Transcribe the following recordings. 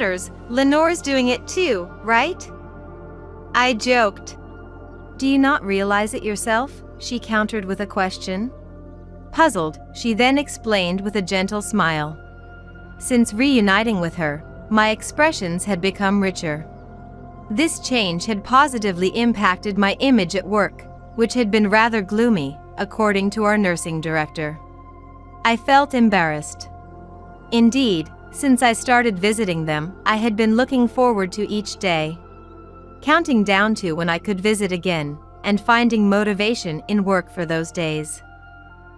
matters, Lenore's doing it too, right? I joked. Do you not realize it yourself? She countered with a question. Puzzled, she then explained with a gentle smile. Since reuniting with her, my expressions had become richer. This change had positively impacted my image at work, which had been rather gloomy, according to our nursing director. I felt embarrassed. Indeed, since I started visiting them, I had been looking forward to each day, counting down to when I could visit again, and finding motivation in work for those days.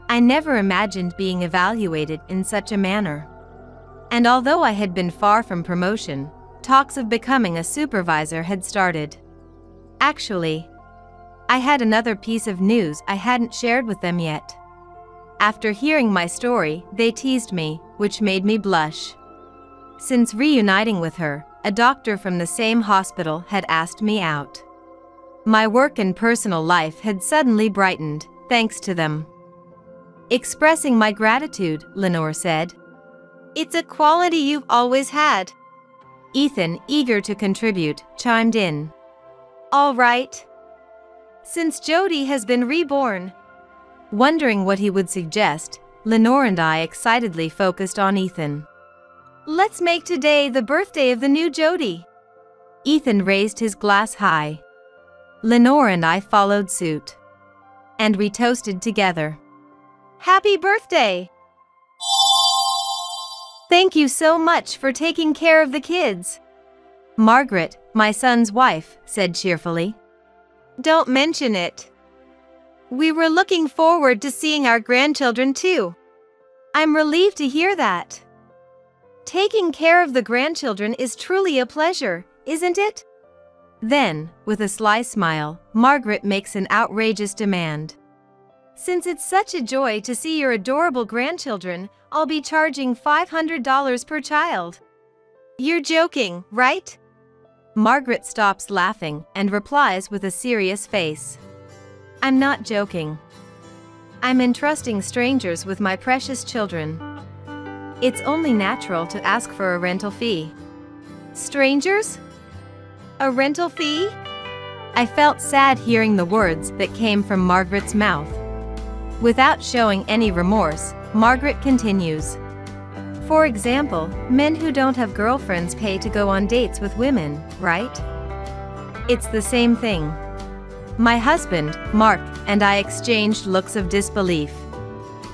I never imagined being evaluated in such a manner. And although I had been far from promotion, talks of becoming a supervisor had started. Actually, I had another piece of news I hadn't shared with them yet. After hearing my story, they teased me, which made me blush. Since reuniting with her, a doctor from the same hospital had asked me out. My work and personal life had suddenly brightened, thanks to them. Expressing my gratitude, Lenore said. It's a quality you've always had. Ethan, eager to contribute, chimed in. All right. Since Jody has been reborn. Wondering what he would suggest, Lenore and I excitedly focused on Ethan. Let's make today the birthday of the new Jody. Ethan raised his glass high. Lenore and I followed suit. And we toasted together. Happy birthday! Thank you so much for taking care of the kids. Margaret, my son's wife, said cheerfully. Don't mention it. We were looking forward to seeing our grandchildren too. I'm relieved to hear that. Taking care of the grandchildren is truly a pleasure, isn't it? Then, with a sly smile, Margaret makes an outrageous demand. Since it's such a joy to see your adorable grandchildren, I'll be charging $500 per child. You're joking, right? Margaret stops laughing and replies with a serious face. I'm not joking. I'm entrusting strangers with my precious children. It's only natural to ask for a rental fee. Strangers? A rental fee? I felt sad hearing the words that came from Margaret's mouth. Without showing any remorse, Margaret continues. For example, men who don't have girlfriends pay to go on dates with women, right? It's the same thing. My husband, Mark, and I exchanged looks of disbelief.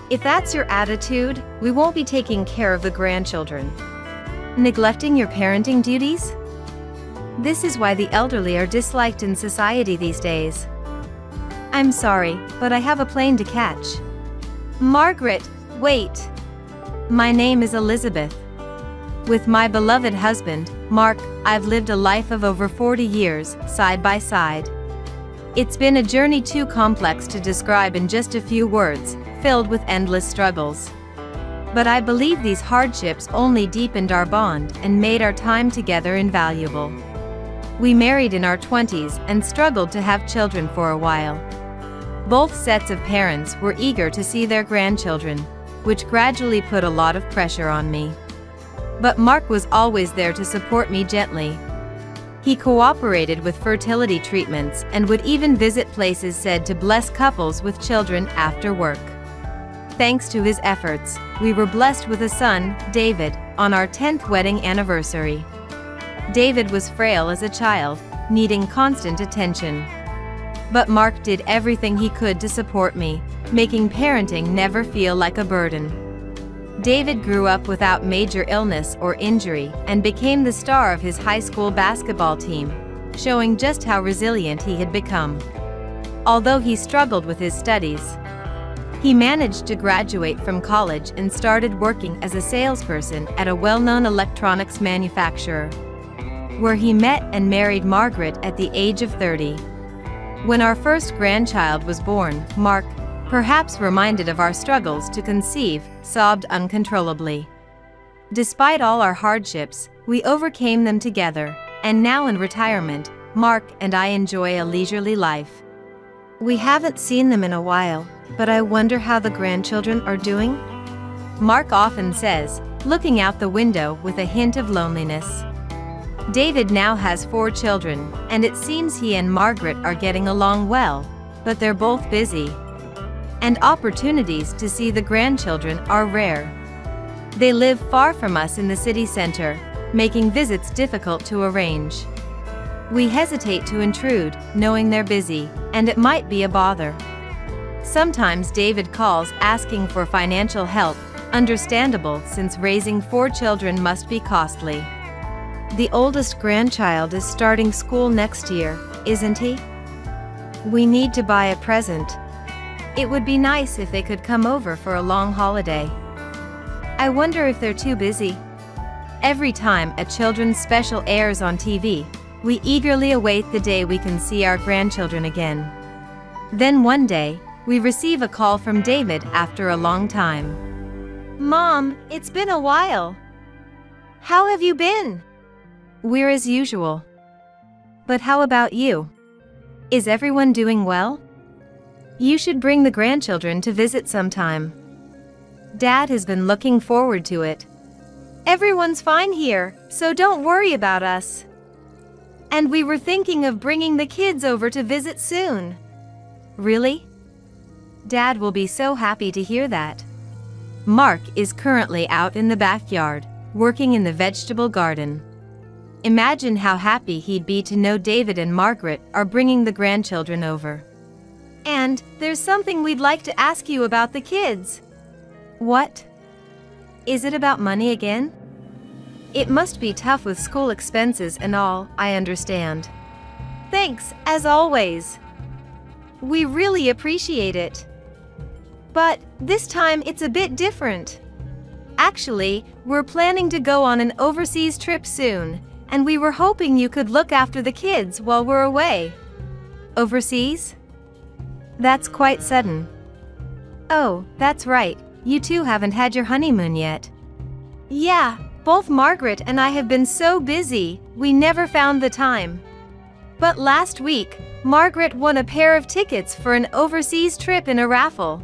If that's your attitude, we won't be taking care of the grandchildren. Neglecting your parenting duties? This is why the elderly are disliked in society these days. I'm sorry, but I have a plane to catch. Margaret, wait. My name is Elizabeth. With my beloved husband, Mark, I've lived a life of over 40 years, side by side. It's been a journey too complex to describe in just a few words, filled with endless struggles. But I believe these hardships only deepened our bond and made our time together invaluable. We married in our 20s and struggled to have children for a while. Both sets of parents were eager to see their grandchildren, which gradually put a lot of pressure on me. But Mark was always there to support me gently. He cooperated with fertility treatments and would even visit places said to bless couples with children after work. Thanks to his efforts, we were blessed with a son, David, on our 10th wedding anniversary. David was frail as a child, needing constant attention. But Mark did everything he could to support me, making parenting never feel like a burden. David grew up without major illness or injury and became the star of his high school basketball team, showing just how resilient he had become. Although he struggled with his studies, he managed to graduate from college and started working as a salesperson at a well-known electronics manufacturer, where he met and married Margaret at the age of 30. When our first grandchild was born, Mark, perhaps reminded of our struggles to conceive, sobbed uncontrollably. Despite all our hardships, we overcame them together, and now in retirement, Mark and I enjoy a leisurely life. We haven't seen them in a while, but I wonder how the grandchildren are doing? Mark often says, looking out the window with a hint of loneliness. David now has 4 children, and it seems he and Margaret are getting along well, but they're both busy. And opportunities to see the grandchildren are rare. They live far from us in the city center, making visits difficult to arrange. We hesitate to intrude, knowing they're busy, and it might be a bother. Sometimes David calls asking for financial help, understandable since raising 4 children must be costly. The oldest grandchild is starting school next year, isn't he? We need to buy a present. It would be nice if they could come over for a long holiday. I wonder if they're too busy. Every time a children's special airs on TV, we eagerly await the day we can see our grandchildren again. Then one day, we receive a call from David after a long time. "Mom, it's been a while. How have you been?" "We're as usual. But how about you? Is everyone doing well? You should bring the grandchildren to visit sometime. Dad has been looking forward to it." "Everyone's fine here, so don't worry about us. And we were thinking of bringing the kids over to visit soon." "Really? Dad will be so happy to hear that." Mark is currently out in the backyard, working in the vegetable garden. Imagine how happy he'd be to know David and Margaret are bringing the grandchildren over. "And there's something we'd like to ask you about the kids." "What? Is it about money again?" "It must be tough with school expenses and all, I understand." "Thanks, as always. We really appreciate it. But this time it's a bit different. Actually, we're planning to go on an overseas trip soon, and we were hoping you could look after the kids while we're away." "Overseas? That's quite sudden." "Oh, that's right, you two haven't had your honeymoon yet." "Yeah, both Margaret and I have been so busy, we never found the time. But last week, Margaret won a pair of tickets for an overseas trip in a raffle."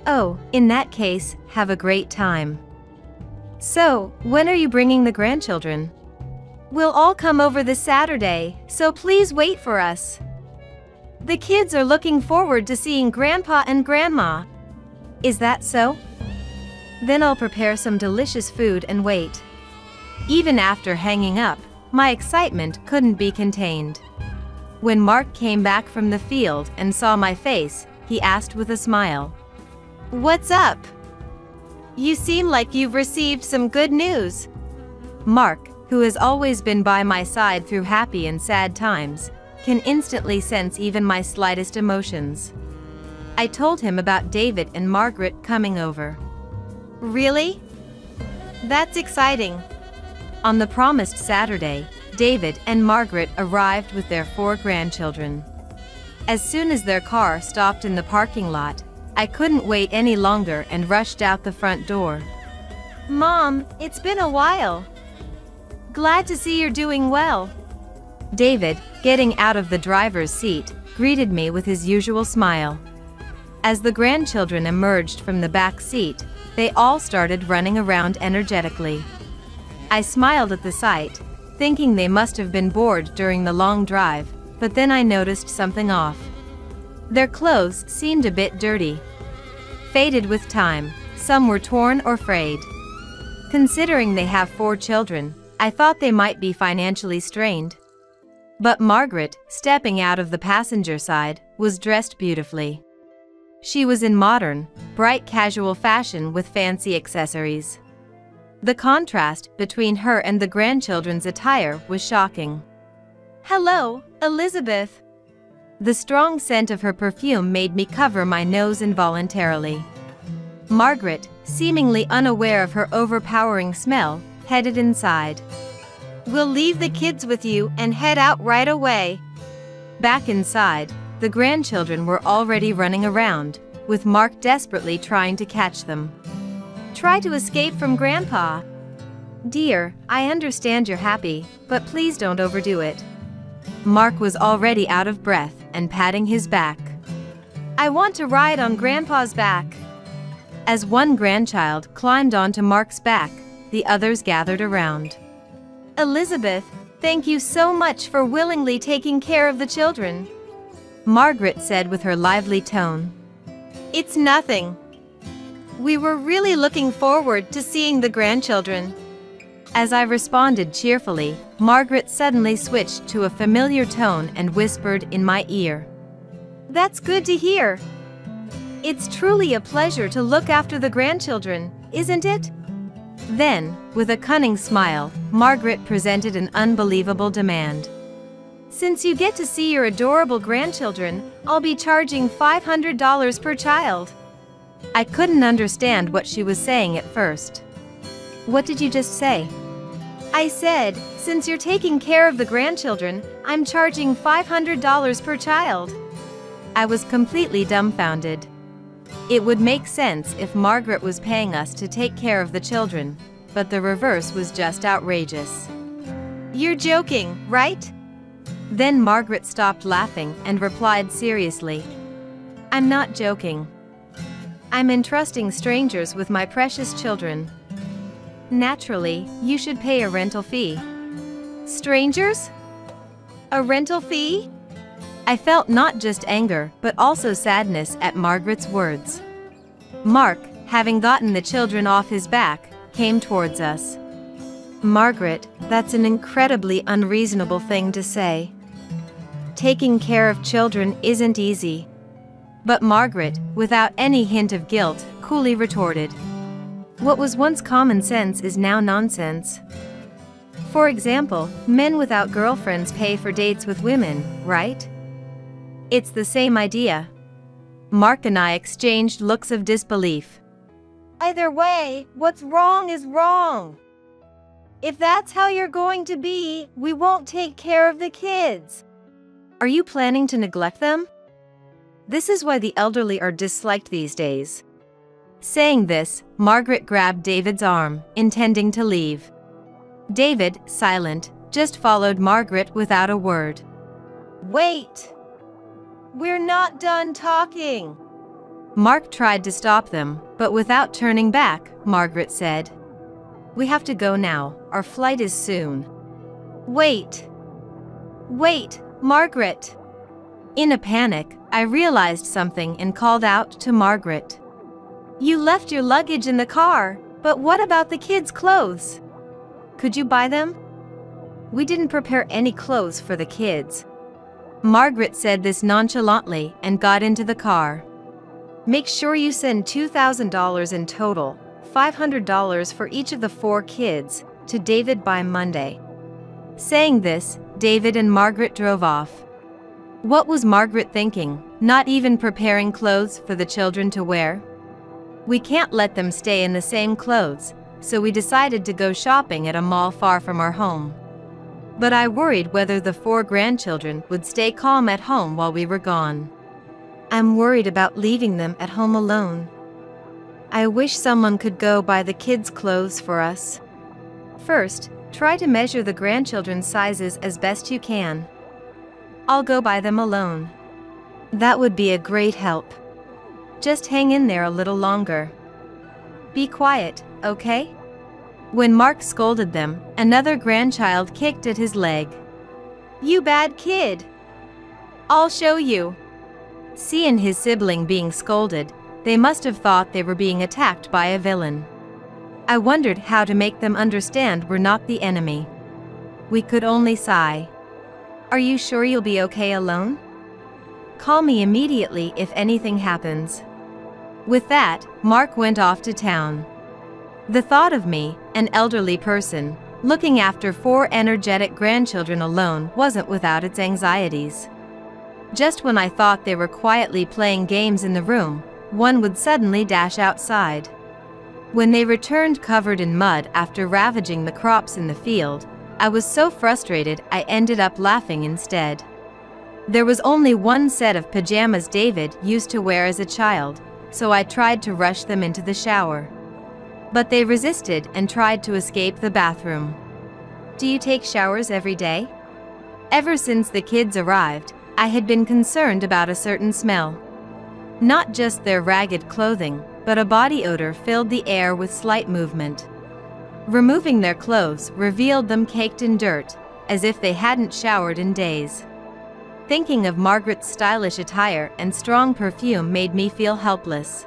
"Oh, in that case, have a great time. So, when are you bringing the grandchildren?" "We'll all come over this Saturday, so please wait for us. The kids are looking forward to seeing Grandpa and Grandma." "Is that so? Then I'll prepare some delicious food and wait." Even after hanging up, my excitement couldn't be contained. When Mark came back from the field and saw my face, he asked with a smile, "What's up? You seem like you've received some good news." Mark, who has always been by my side through happy and sad times, can instantly sense even my slightest emotions. I told him about David and Margaret coming over. "Really? That's exciting." On the promised Saturday, David and Margaret arrived with their 4 grandchildren. As soon as their car stopped in the parking lot, I couldn't wait any longer and rushed out the front door. "Mom, it's been a while. Glad to see you're doing well." David, getting out of the driver's seat, greeted me with his usual smile. As the grandchildren emerged from the back seat, they all started running around energetically. I smiled at the sight, thinking they must have been bored during the long drive, but then I noticed something off. Their clothes seemed a bit dirty. Faded with time, some were torn or frayed. Considering they have 4 children, I thought they might be financially strained. But Margaret, stepping out of the passenger side, was dressed beautifully. She was in modern, bright casual fashion with fancy accessories. The contrast between her and the grandchildren's attire was shocking. "Hello, Elizabeth." The strong scent of her perfume made me cover my nose involuntarily. Margaret, seemingly unaware of her overpowering smell, headed inside. "We'll leave the kids with you and head out right away." Back inside, the grandchildren were already running around, with Mark desperately trying to catch them. "Try to escape from Grandpa." "Dear, I understand you're happy, but please don't overdo it." Mark was already out of breath and patting his back. "I want to ride on Grandpa's back." As one grandchild climbed onto Mark's back, the others gathered around. "Elizabeth, Thank you so much for willingly taking care of the children, Margaret said with her lively tone. It's nothing. We were really looking forward to seeing the grandchildren. As I responded cheerfully, Margaret suddenly switched to a familiar tone and whispered in my ear. That's good to hear. It's truly a pleasure to look after the grandchildren, isn't it? Then, with a cunning smile, Margaret presented an unbelievable demand. Since you get to see your adorable grandchildren, I'll be charging $500 per child. I couldn't understand what she was saying at first. What did you just say? I said, since you're taking care of the grandchildren, I'm charging $500 per child. I was completely dumbfounded. It would make sense if Margaret was paying us to take care of the children, but the reverse was just outrageous. You're joking, right? Then Margaret stopped laughing and replied seriously. I'm not joking. I'm entrusting strangers with my precious children. Naturally, you should pay a rental fee. Strangers? A rental fee? I felt not just anger but also sadness at Margaret's words. Mark, having gotten the children off his back, came towards us. Margaret, that's an incredibly unreasonable thing to say. Taking care of children isn't easy. But Margaret, without any hint of guilt, coolly retorted. What was once common sense is now nonsense. For example, men without girlfriends pay for dates with women, right? It's the same idea. Mark and I exchanged looks of disbelief. Either way, what's wrong is wrong. If that's how you're going to be, we won't take care of the kids. Are you planning to neglect them? This is why the elderly are disliked these days. Saying this, Margaret grabbed David's arm, intending to leave. David, silent, just followed Margaret without a word. Wait! We're not done talking. Mark tried to stop them, but without turning back, Margaret said, We have to go now, our flight is soon. Wait! Wait, Margaret! In a panic, I realized something and called out to Margaret. You left your luggage in the car, but what about the kids' clothes? Could you buy them? We didn't prepare any clothes for the kids. Margaret said this nonchalantly and got into the car. Make sure you send $2,000 in total, $500 for each of the 4 kids, to David by Monday. Saying this, David and Margaret drove off. What was Margaret thinking, not even preparing clothes for the children to wear? We can't let them stay in the same clothes, so we decided to go shopping at a mall far from our home. But I worried whether the 4 grandchildren would stay calm at home while we were gone. I'm worried about leaving them at home alone. I wish someone could go buy the kids' clothes for us. First, try to measure the grandchildren's sizes as best you can. I'll go buy them alone. That would be a great help. Just hang in there a little longer. Be quiet, okay? When Mark scolded them, another grandchild kicked at his leg. You bad kid! I'll show you. Seeing his sibling being scolded, they must have thought they were being attacked by a villain. I wondered how to make them understand we're not the enemy. We could only sigh. Are you sure you'll be okay alone? Call me immediately if anything happens. With that, Mark went off to town. The thought of me, an elderly person, looking after 4 energetic grandchildren alone wasn't without its anxieties. Just when I thought they were quietly playing games in the room, one would suddenly dash outside. When they returned covered in mud after ravaging the crops in the field, I was so frustrated I ended up laughing instead. There was only one set of pajamas David used to wear as a child, so I tried to rush them into the shower. But they resisted and tried to escape the bathroom. Do you take showers every day? Ever since the kids arrived, I had been concerned about a certain smell. Not just their ragged clothing, but a body odor filled the air with slight movement. Removing their clothes revealed them caked in dirt, as if they hadn't showered in days. Thinking of Margaret's stylish attire and strong perfume made me feel helpless.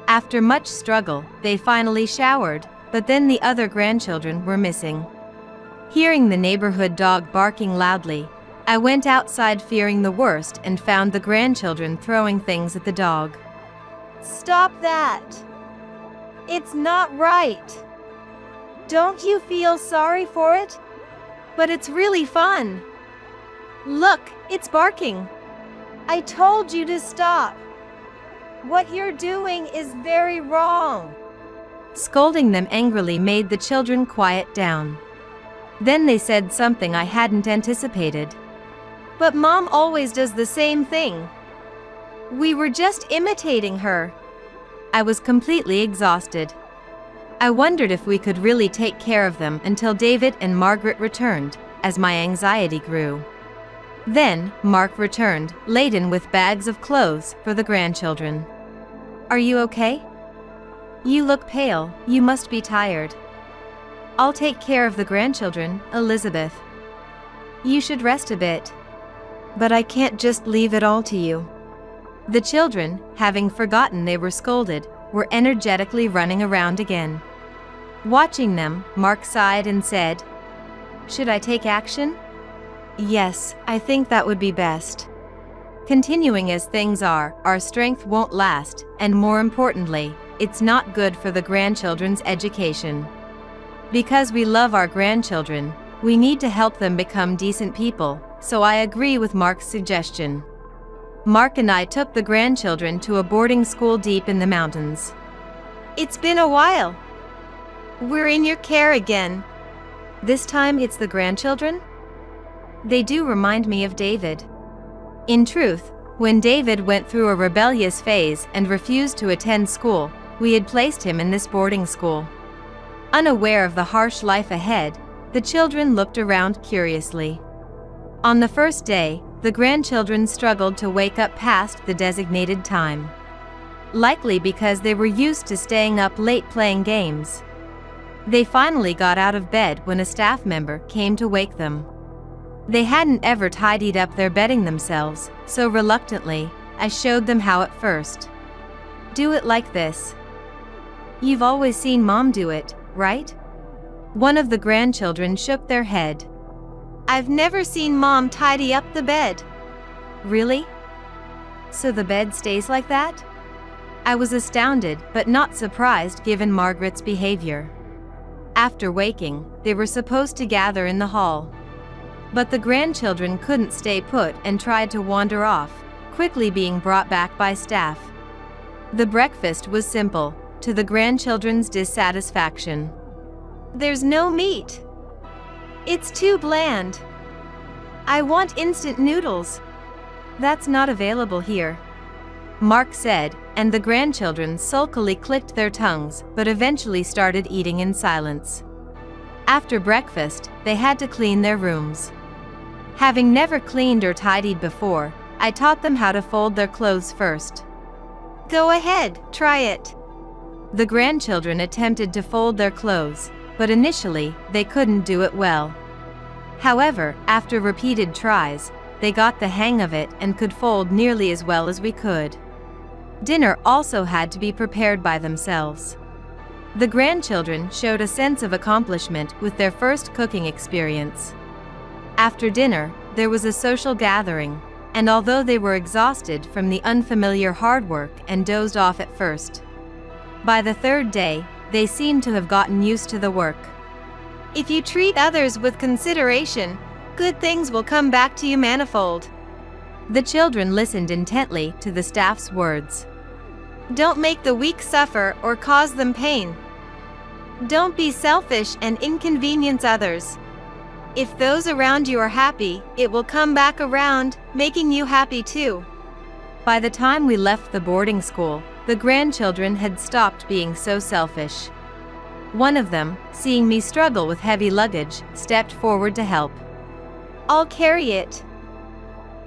After much struggle, they finally showered, but then the other grandchildren were missing. Hearing the neighborhood dog barking loudly, I went outside fearing the worst and found the grandchildren throwing things at the dog. Stop that! It's not right! Don't you feel sorry for it? But it's really fun! Look, it's barking! I told you to stop! What you're doing is very wrong! Scolding them angrily made the children quiet down. Then they said something I hadn't anticipated. But Mom always does the same thing. We were just imitating her. I was completely exhausted. I wondered if we could really take care of them until David and Margaret returned, as my anxiety grew. Then, Mark returned, laden with bags of clothes for the grandchildren. Are you okay? You look pale, you must be tired. I'll take care of the grandchildren, Elizabeth. You should rest a bit. But I can't just leave it all to you. The children, having forgotten they were scolded, were energetically running around again. Watching them, Mark sighed and said, "Should I take action?" "Yes, I think that would be best. Continuing as things are, our strength won't last, and more importantly, it's not good for the grandchildren's education. Because we love our grandchildren, we need to help them become decent people, so I agree with Mark's suggestion." Mark and I took the grandchildren to a boarding school deep in the mountains. It's been a while. We're in your care again. This time it's the grandchildren? They do remind me of David. In truth, when David went through a rebellious phase and refused to attend school, we had placed him in this boarding school. Unaware of the harsh life ahead, the children looked around curiously. On the first day, the grandchildren struggled to wake up past the designated time. Likely because they were used to staying up late playing games. They finally got out of bed when a staff member came to wake them. They hadn't ever tidied up their bedding themselves, so reluctantly, I showed them how at first. Do it like this. You've always seen Mom do it, right? One of the grandchildren shook their head. I've never seen Mom tidy up the bed. Really? So the bed stays like that? I was astounded but not surprised given Margaret's behavior. After waking, they were supposed to gather in the hall. But the grandchildren couldn't stay put and tried to wander off, quickly being brought back by staff. The breakfast was simple, to the grandchildren's dissatisfaction. There's no meat. It's too bland. I want instant noodles. That's not available here, Mark said, and the grandchildren sulkily clicked their tongues but eventually started eating in silence. After breakfast, they had to clean their rooms. Having never cleaned or tidied before, I taught them how to fold their clothes first. Go ahead, try it. The grandchildren attempted to fold their clothes, but initially, they couldn't do it well. However, after repeated tries, they got the hang of it and could fold nearly as well as we could. Dinner also had to be prepared by themselves. The grandchildren showed a sense of accomplishment with their first cooking experience. After dinner, there was a social gathering, and although they were exhausted from the unfamiliar hard work and dozed off at first, by the third day, they seemed to have gotten used to the work. If you treat others with consideration, good things will come back to you manifold. The children listened intently to the staff's words. Don't make the weak suffer or cause them pain. Don't be selfish and inconvenience others. If those around you are happy, it will come back around, making you happy too. By the time we left the boarding school, the grandchildren had stopped being so selfish. One of them, seeing me struggle with heavy luggage, stepped forward to help. I'll carry it.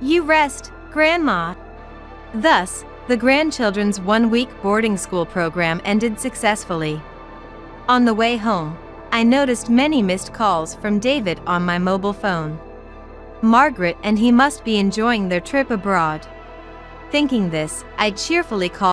You rest, Grandma. Thus, the grandchildren's one-week boarding school program ended successfully. On the way home, I noticed many missed calls from David on my mobile phone. Margaret and he must be enjoying their trip abroad. Thinking this, I cheerfully called